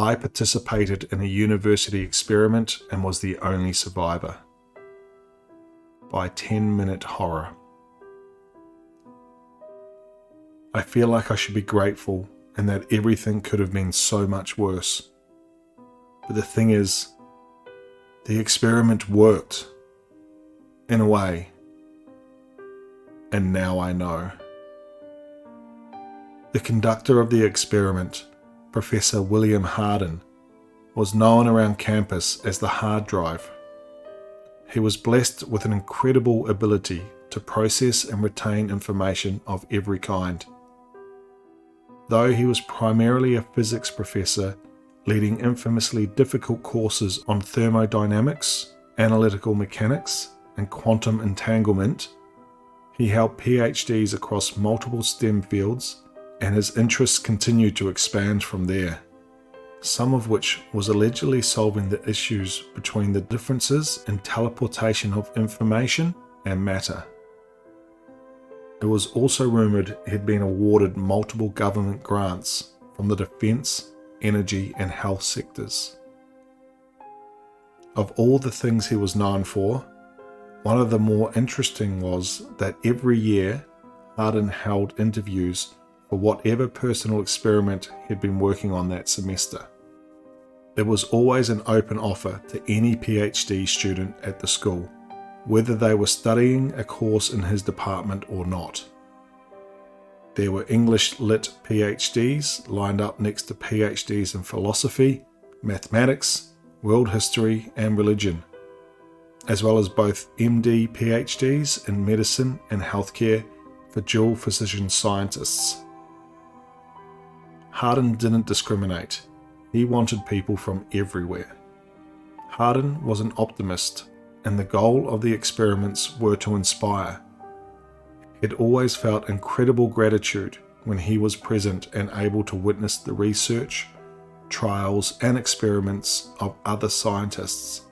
I participated in a university experiment and was the only survivor. By 10MinuteHorror. I feel like I should be grateful and that everything could have been so much worse. But the thing is, the experiment worked. In a way. And now I know. The conductor of the experiment, Professor William Harden, was known around campus as the hard drive. He was blessed with an incredible ability to process and retain information of every kind. Though he was primarily a physics professor, leading infamously difficult courses on thermodynamics, analytical mechanics, and quantum entanglement, he held PhDs across multiple STEM fields, and his interests continued to expand from there, some of which was allegedly solving the issues between the differences in teleportation of information and matter. It was also rumoured he'd been awarded multiple government grants from the defence, energy and health sectors. Of all the things he was known for, one of the more interesting was that every year Harden held interviews for whatever personal experiment he'd been working on that semester. It was always an open offer to any PhD student at the school, whether they were studying a course in his department or not. There were English Lit PhDs lined up next to PhDs in philosophy, mathematics, world history and religion, as well as both MD PhDs in medicine and healthcare for dual physician scientists. Harden didn't discriminate. He wanted people from everywhere. Harden was an optimist, and the goal of the experiments were to inspire. He'd always felt incredible gratitude when he was present and able to witness the research, trials and experiments of other scientists,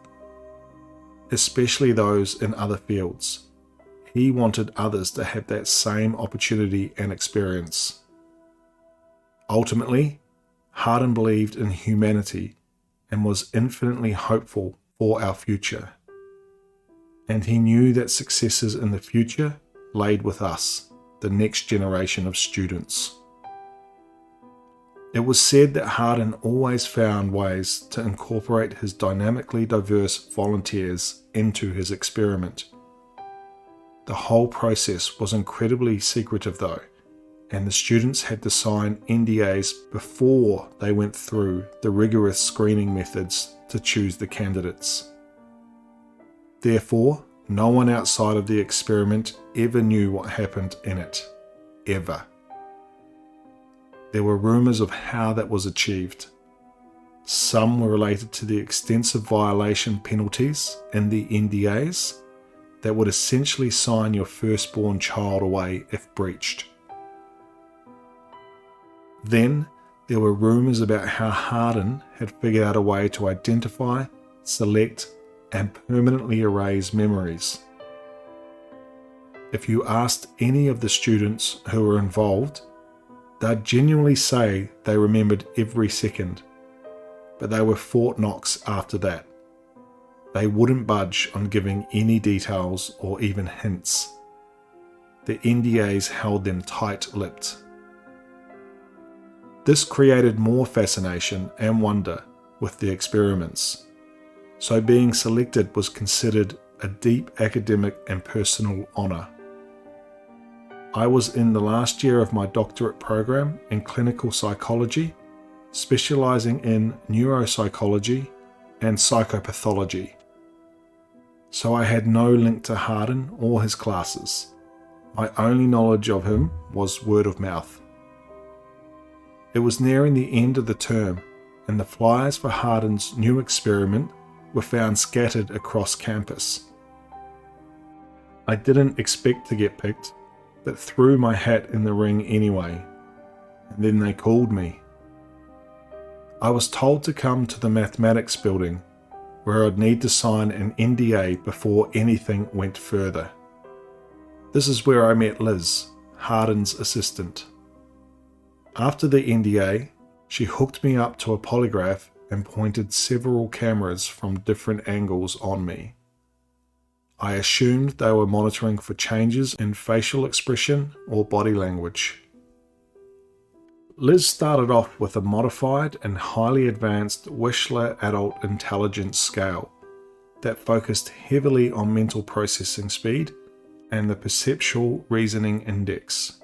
especially those in other fields. He wanted others to have that same opportunity and experience. Ultimately, Harden believed in humanity and was infinitely hopeful for our future. And he knew that successes in the future laid with us, the next generation of students. It was said that Harden always found ways to incorporate his dynamically diverse volunteers into his experiment. The whole process was incredibly secretive though, and the students had to sign NDAs before they went through the rigorous screening methods to choose the candidates. Therefore, no one outside of the experiment ever knew what happened in it. Ever. There were rumours of how that was achieved. Some were related to the extensive violation penalties in the NDAs that would essentially sign your firstborn child away if breached. Then there were rumours about how Harden had figured out a way to identify, select, and permanently erase memories. If you asked any of the students who were involved, they'd genuinely say they remembered every second, but they were Fort Knox after that. They wouldn't budge on giving any details or even hints. The NDAs held them tight-lipped. This created more fascination and wonder with the experiments, so being selected was considered a deep academic and personal honour. I was in the last year of my doctorate program in clinical psychology, specialising in neuropsychology and psychopathology. So I had no link to Harden or his classes. My only knowledge of him was word of mouth. It was nearing the end of the term, and the flyers for Harden's new experiment were found scattered across campus. I didn't expect to get picked, but threw my hat in the ring anyway, and then they called me. I was told to come to the mathematics building, where I'd need to sign an NDA before anything went further. This is where I met Liz, Harden's assistant. After the NDA, She hooked me up to a polygraph and pointed several cameras from different angles on me. I assumed they were monitoring for changes in facial expression or body language. Liz started off with a modified and highly advanced Wechsler Adult Intelligence Scale that focused heavily on mental processing speed and the Perceptual Reasoning Index.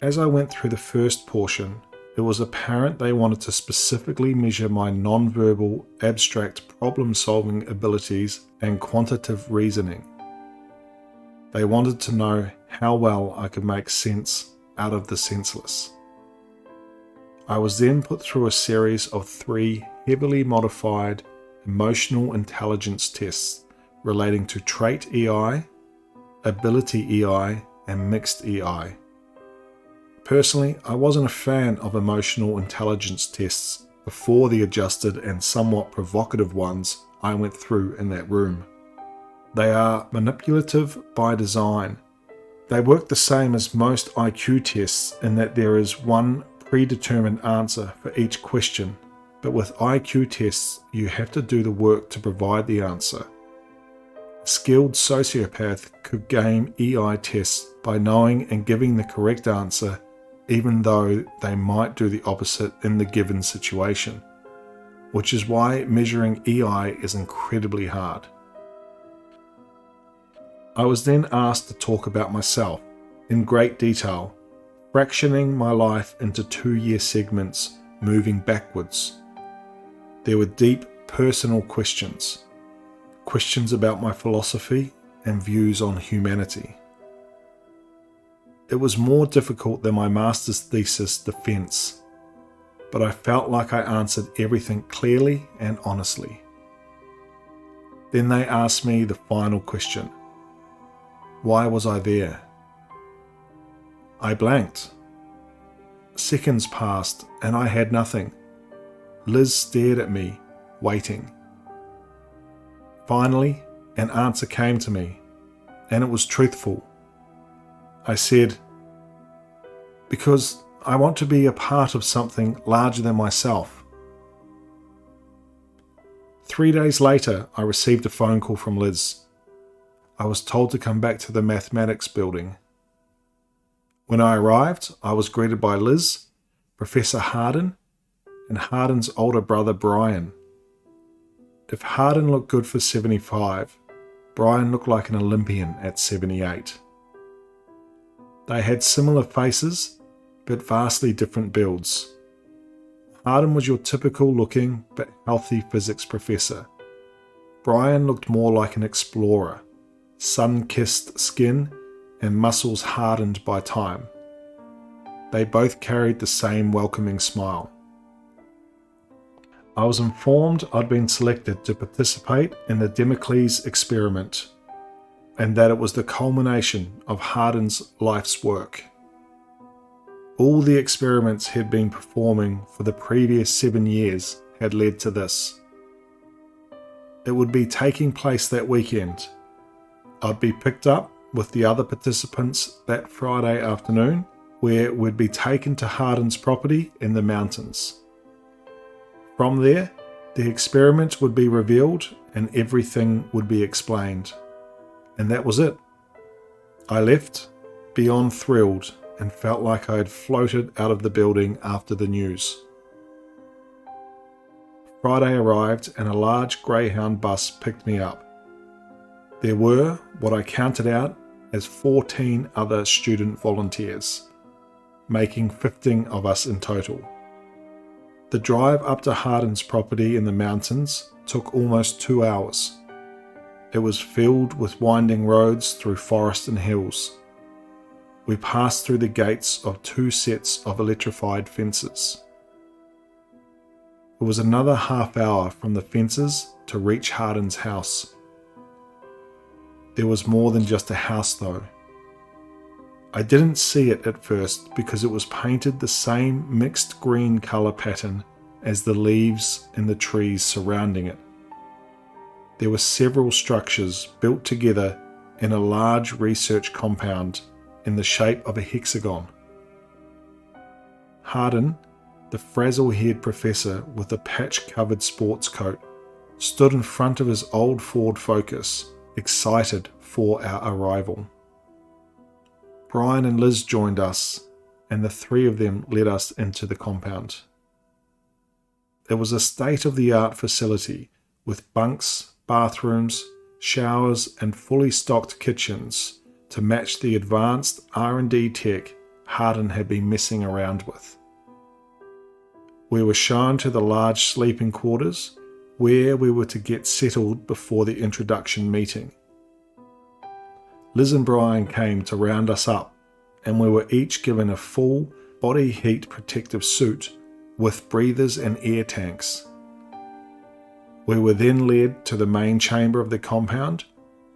As I went through the first portion, it was apparent they wanted to specifically measure my non-verbal, abstract problem-solving abilities and quantitative reasoning. They wanted to know how well I could make sense out of the senseless. I was then put through a series of 3 heavily modified emotional intelligence tests relating to trait EI, ability EI, and mixed EI. Personally, I wasn't a fan of emotional intelligence tests before the adjusted and somewhat provocative ones I went through in that room. They are manipulative by design. They work the same as most IQ tests in that there is one predetermined answer for each question, but with IQ tests you have to do the work to provide the answer. A skilled sociopath could game EI tests by knowing and giving the correct answer even though they might do the opposite in the given situation, which is why measuring EI is incredibly hard. I was then asked to talk about myself in great detail, fractioning my life into 2-year segments, moving backwards. There were deep personal questions about my philosophy and views on humanity. It was more difficult than my master's thesis defense, but I felt like I answered everything clearly and honestly. Then they asked me the final question. Why was I there? I blanked. Seconds passed and I had nothing. Liz stared at me, waiting. Finally, an answer came to me, and it was truthful. I said, because I want to be a part of something larger than myself. 3 days later, I received a phone call from Liz. I was told to come back to the mathematics building. When I arrived, I was greeted by Liz, Professor Harden, and Harden's older brother Brian. If Harden looked good for 75, Brian looked like an Olympian at 78. They had similar faces, but vastly different builds. Harden was your typical looking but healthy physics professor. Brian looked more like an explorer, sun-kissed skin and muscles hardened by time. They both carried the same welcoming smile. I was informed I'd been selected to participate in the Damocles experiment, and that it was the culmination of Harden's life's work. All the experiments he'd been performing for the previous 7 years had led to this. It would be taking place that weekend. I'd be picked up with the other participants that Friday afternoon, where we'd be taken to Harden's property in the mountains. From there, the experiment would be revealed and everything would be explained. And that was it. I left, beyond thrilled, and felt like I had floated out of the building after the news. Friday arrived and a large Greyhound bus picked me up. There were, what I counted out, as 14 other student volunteers, making 15 of us in total. The drive up to Harden's property in the mountains took almost 2 hours. It was filled with winding roads through forest and hills. We passed through the gates of 2 sets of electrified fences. It was another half hour from the fences to reach Harden's house. There was more than just a house though. I didn't see it at first because it was painted the same mixed green colour pattern as the leaves in the trees surrounding it. There were several structures built together in a large research compound in the shape of a hexagon. Harden, the frazzle-haired professor with a patch-covered sports coat, stood in front of his old Ford Focus, excited for our arrival. Brian and Liz joined us, and the three of them led us into the compound. It was a state-of-the-art facility with bunks, bathrooms, showers, and fully stocked kitchens to match the advanced R&D tech Hardin had been messing around with. We were shown to the large sleeping quarters where we were to get settled before the introduction meeting. Liz and Brian came to round us up, and we were each given a full body heat protective suit with breathers and air tanks. We were then led to the main chamber of the compound,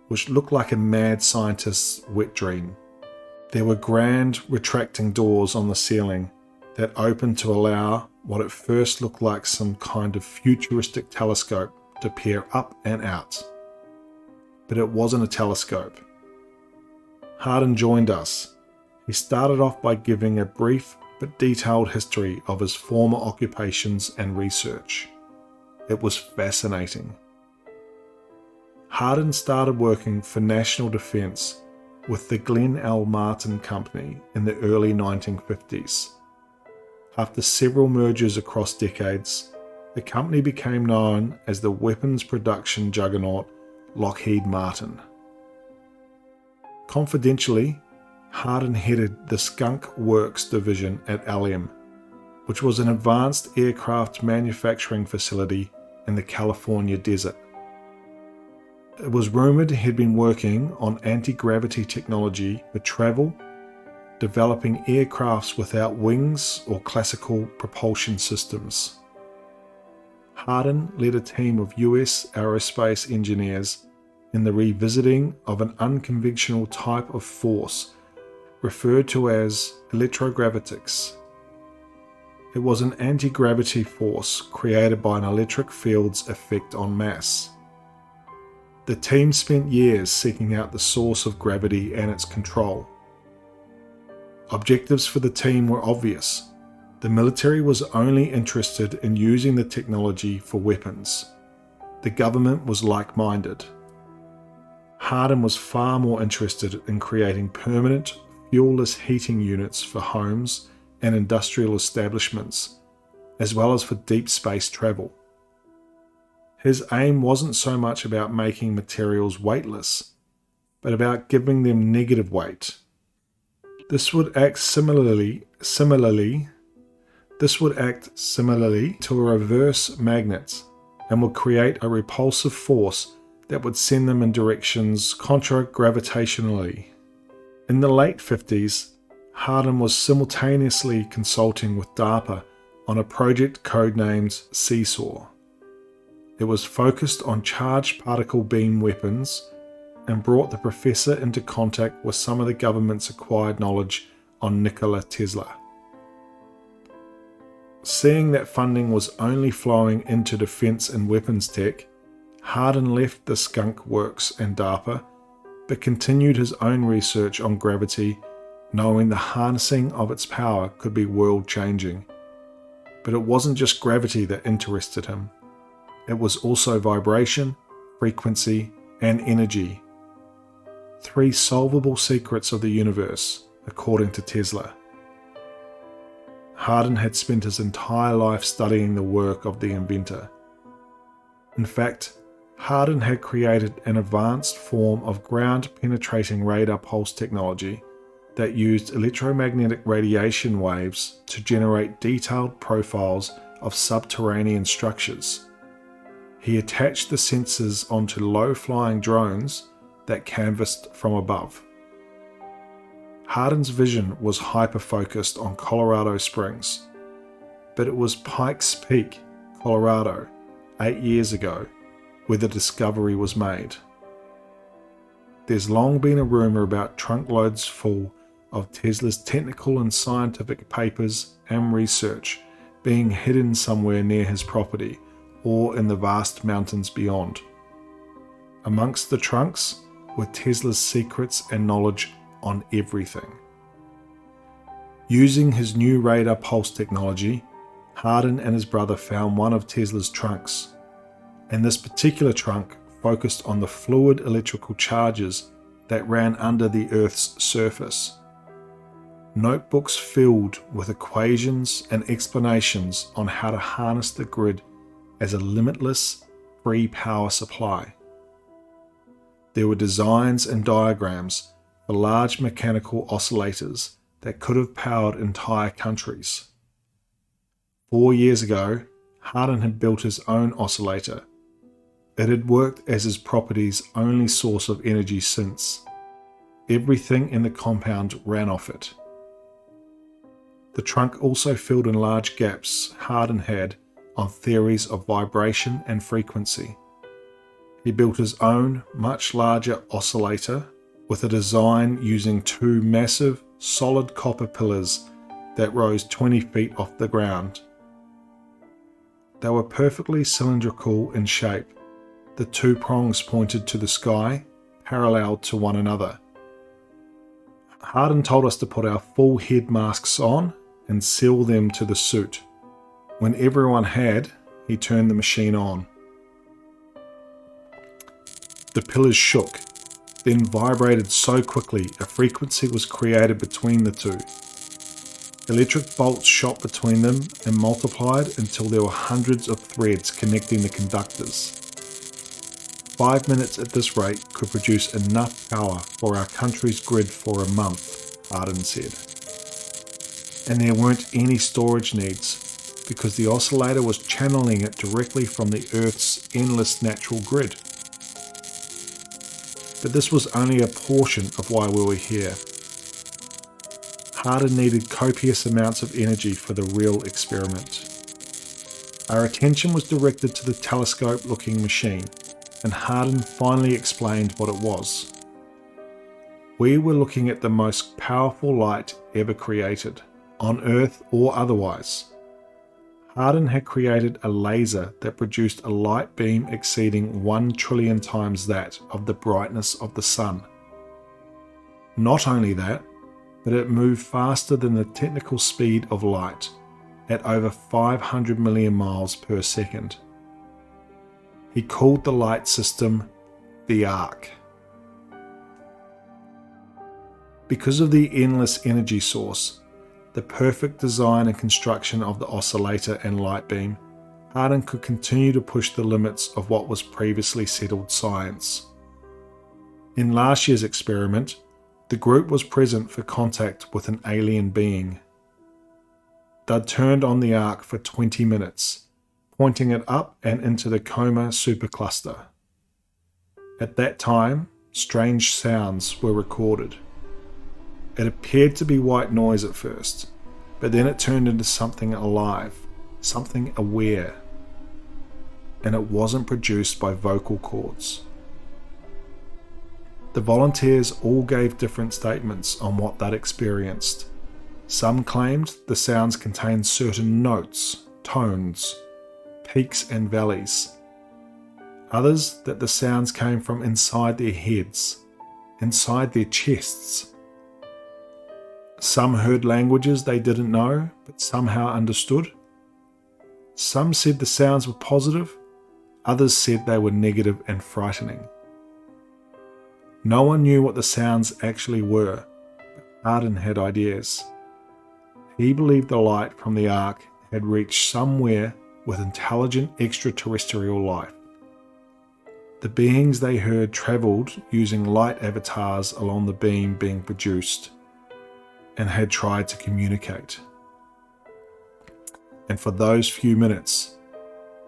which looked like a mad scientist's wet dream. There were grand retracting doors on the ceiling that opened to allow what at first looked like some kind of futuristic telescope to peer up and out. But it wasn't a telescope. Hardin joined us. He started off by giving a brief but detailed history of his former occupations and research. It was fascinating. Hardin started working for national defence with the Glenn L. Martin Company in the early 1950s. After several mergers across decades, the company became known as the weapons production juggernaut Lockheed Martin. Confidentially, Hardin headed the Skunk Works division at LM, which was an advanced aircraft manufacturing facility in the California desert. It was rumoured he'd been working on anti-gravity technology for travel, developing aircrafts without wings or classical propulsion systems. Hardin led a team of US aerospace engineers in the revisiting of an unconventional type of force referred to as electrogravitics. It was an anti-gravity force created by an electric field's effect on mass. The team spent years seeking out the source of gravity and its control. Objectives for the team were obvious. The military was only interested in using the technology for weapons. The government was like-minded. Hardin was far more interested in creating permanent, fuel-less heating units for homes and industrial establishments, as well as for deep space travel. His aim wasn't so much about making materials weightless, but about giving them negative weight. This would act similarly to a reverse magnet and would create a repulsive force that would send them in directions contra-gravitationally. In the late 50s, Hardin was simultaneously consulting with DARPA on a project codenamed Seesaw. It was focused on charged particle beam weapons and brought the professor into contact with some of the government's acquired knowledge on Nikola Tesla. Seeing that funding was only flowing into defence and weapons tech, Hardin left the Skunk Works and DARPA, but continued his own research on gravity, knowing the harnessing of its power could be world-changing. But it wasn't just gravity that interested him. It was also vibration, frequency, and energy. 3 solvable secrets of the universe, according to Tesla. Hardin had spent his entire life studying the work of the inventor. In fact, Hardin had created an advanced form of ground-penetrating radar pulse technology that used electromagnetic radiation waves to generate detailed profiles of subterranean structures. He attached the sensors onto low-flying drones that canvassed from above. Hardin's vision was hyper-focused on Colorado Springs, but it was Pikes Peak, Colorado, 8 years ago, where the discovery was made. There's long been a rumour about trunkloads full of Tesla's technical and scientific papers and research being hidden somewhere near his property or in the vast mountains beyond. Amongst the trunks were Tesla's secrets and knowledge on everything. Using his new radar pulse technology, Hardin and his brother found one of Tesla's trunks, and this particular trunk focused on the fluid electrical charges that ran under the Earth's surface. Notebooks filled with equations and explanations on how to harness the grid as a limitless, free power supply. There were designs and diagrams for large mechanical oscillators that could have powered entire countries. 4 years ago, Hardin had built his own oscillator. It had worked as his property's only source of energy since. Everything in the compound ran off it. The trunk also filled in large gaps Hardin had on theories of vibration and frequency. He built his own, much larger oscillator with a design using 2 massive, solid copper pillars that rose 20 feet off the ground. They were perfectly cylindrical in shape. The 2 prongs pointed to the sky, parallel to one another. Hardin told us to put our full head masks on and seal them to the suit. When everyone had, he turned the machine on. The pillars shook, then vibrated so quickly a frequency was created between the 2. Electric bolts shot between them and multiplied until there were hundreds of threads connecting the conductors. 5 minutes at this rate could produce enough power for our country's grid for a month, Hardin said. And there weren't any storage needs, because the oscillator was channeling it directly from the Earth's endless natural grid. But this was only a portion of why we were here. Hardin needed copious amounts of energy for the real experiment. Our attention was directed to the telescope-looking machine, and Hardin finally explained what it was. We were looking at the most powerful light ever created, on Earth or otherwise. Hardin had created a laser that produced a light beam exceeding 1 trillion times that of the brightness of the sun. Not only that, but it moved faster than the technical speed of light, at over 500 million miles per second. He called the light system the Arc. Because of the endless energy source, the perfect design and construction of the oscillator and light beam, Hardin could continue to push the limits of what was previously settled science. In last year's experiment, the group was present for contact with an alien being. They'd turned on the arc for 20 minutes, pointing it up and into the coma supercluster. At that time, strange sounds were recorded. It appeared to be white noise at first, but then it turned into something alive, something aware. And it wasn't produced by vocal cords. The volunteers all gave different statements on what they'd experienced. Some claimed the sounds contained certain notes, tones, peaks and valleys. Others that the sounds came from inside their heads, inside their chests. Some heard languages they didn't know, but somehow understood. Some said the sounds were positive, others said they were negative and frightening. No one knew what the sounds actually were, but Hardin had ideas. He believed the light from the ark had reached somewhere with intelligent extraterrestrial life. The beings they heard travelled using light avatars along the beam being produced, and had tried to communicate. And for those few minutes,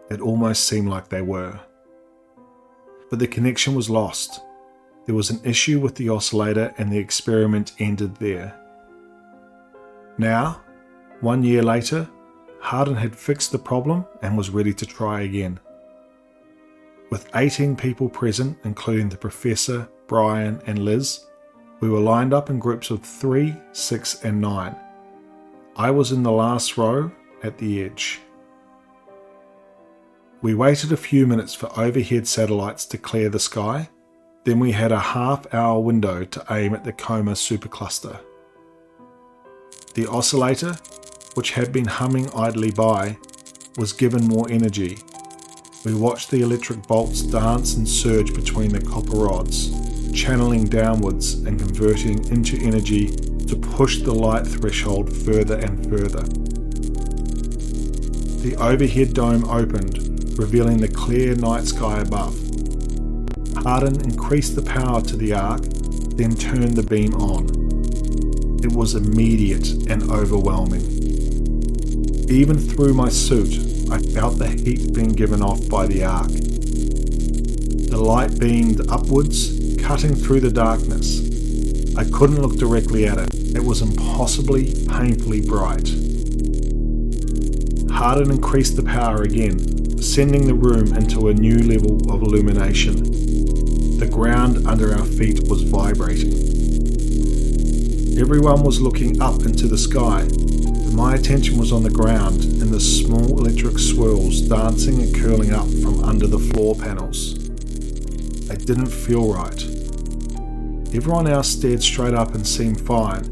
it almost seemed like they were. But the connection was lost. There was an issue with the oscillator and the experiment ended there. Now, 1 year later, Hardin had fixed the problem and was ready to try again. With 18 people present, including the professor, Brian and Liz, we were lined up in groups of 3, 6 and 9. I was in the last row at the edge. We waited a few minutes for overhead satellites to clear the sky. Then we had a half-hour window to aim at the coma supercluster. The oscillator, which had been humming idly by, was given more energy. We watched the electric bolts dance and surge between the copper rods, channeling downwards and converting into energy to push the light threshold further and further. The overhead dome opened, revealing the clear night sky above. Hardin increased the power to the arc, then turned the beam on. It was immediate and overwhelming. Even through my suit, I felt the heat being given off by the arc. The light beamed upwards, cutting through the darkness. I couldn't look directly at it. It was impossibly, painfully bright. Hardin increased the power again, sending the room into a new level of illumination. The ground under our feet was vibrating. Everyone was looking up into the sky, but my attention was on the ground and the small electric swirls dancing and curling up from under the floor panels. They didn't feel right. Everyone else stared straight up and seemed fine,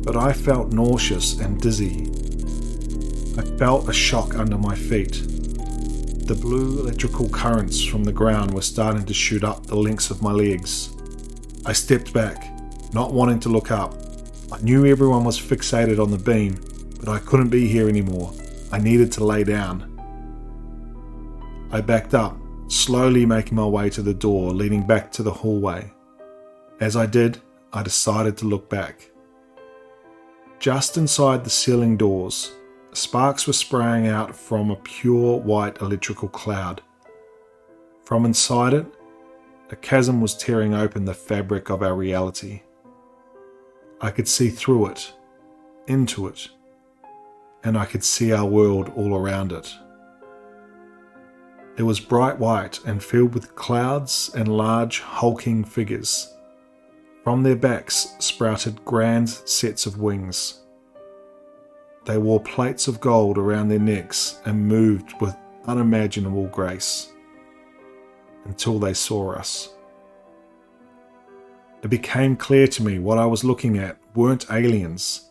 but I felt nauseous and dizzy. I felt a shock under my feet. The blue electrical currents from the ground were starting to shoot up the lengths of my legs. I stepped back, not wanting to look up. I knew everyone was fixated on the beam, but I couldn't be here anymore. I needed to lay down. I backed up, slowly making my way to the door leading back to the hallway. As I did, I decided to look back. Just inside the ceiling doors, sparks were spraying out from a pure white electrical cloud. From inside it, a chasm was tearing open the fabric of our reality. I could see through it, into it, and I could see our world all around it. It was bright white and filled with clouds and large hulking figures. From their backs sprouted grand sets of wings. They wore plates of gold around their necks and moved with unimaginable grace until they saw us. It became clear to me what I was looking at weren't aliens.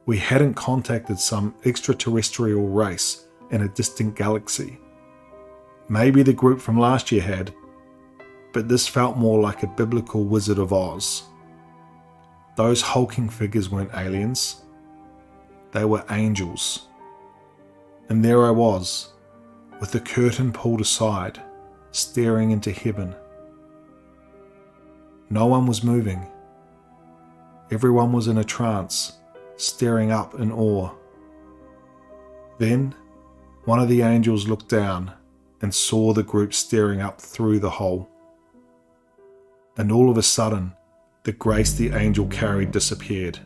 We hadn't contacted some extraterrestrial race in a distant galaxy. Maybe the group from last year had, but this felt more like a biblical Wizard of Oz. Those hulking figures weren't aliens. They were angels. And there I was, with the curtain pulled aside, staring into heaven. No one was moving. Everyone was in a trance, staring up in awe. Then, one of the angels looked down and saw the group staring up through the hole. And all of a sudden, the grace the angel carried disappeared.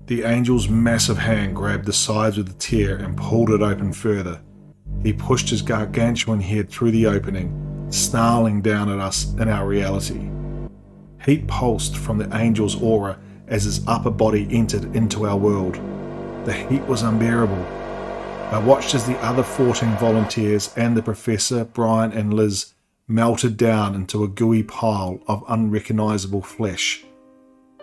The angel's massive hand grabbed the sides of the tear and pulled it open further. He pushed his gargantuan head through the opening, snarling down at us in our reality. Heat pulsed from the angel's aura as his upper body entered into our world. The heat was unbearable. I watched as the other 14 volunteers and the Professor, Brian and Liz melted down into a gooey pile of unrecognizable flesh.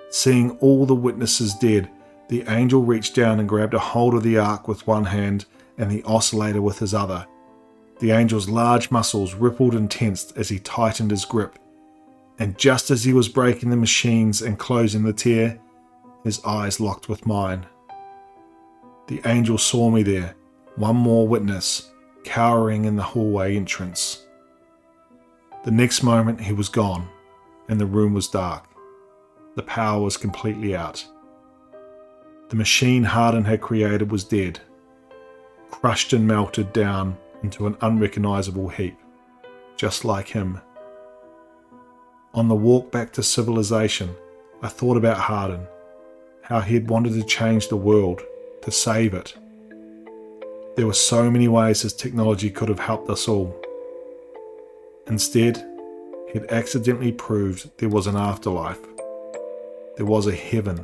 Seeing all the witnesses dead, the angel reached down and grabbed a hold of the ark with one hand and the oscillator with his other. The angel's large muscles rippled and tensed as he tightened his grip, and just as he was breaking the machines and closing the tear, his eyes locked with mine. The angel saw me there, one more witness, cowering in the hallway entrance. The next moment he was gone, and the room was dark. The power was completely out. The machine Hardin had created was dead, crushed and melted down into an unrecognizable heap, just like him. On the walk back to civilization, I thought about Hardin, how he had wanted to change the world, to save it. There were so many ways his technology could have helped us all. Instead, he'd accidentally proved there was an afterlife. There was a heaven.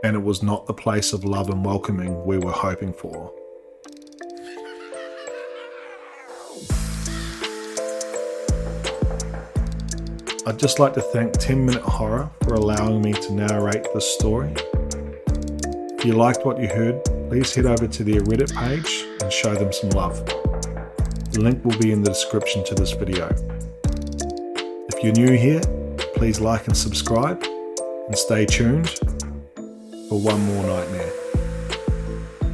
And it was not the place of love and welcoming we were hoping for. I'd just like to thank 10 Minute Horror for allowing me to narrate this story. If you liked what you heard, please head over to their Reddit page and show them some love. The link will be in the description to this video. If you're new here, please like and subscribe, and stay tuned for one more nightmare.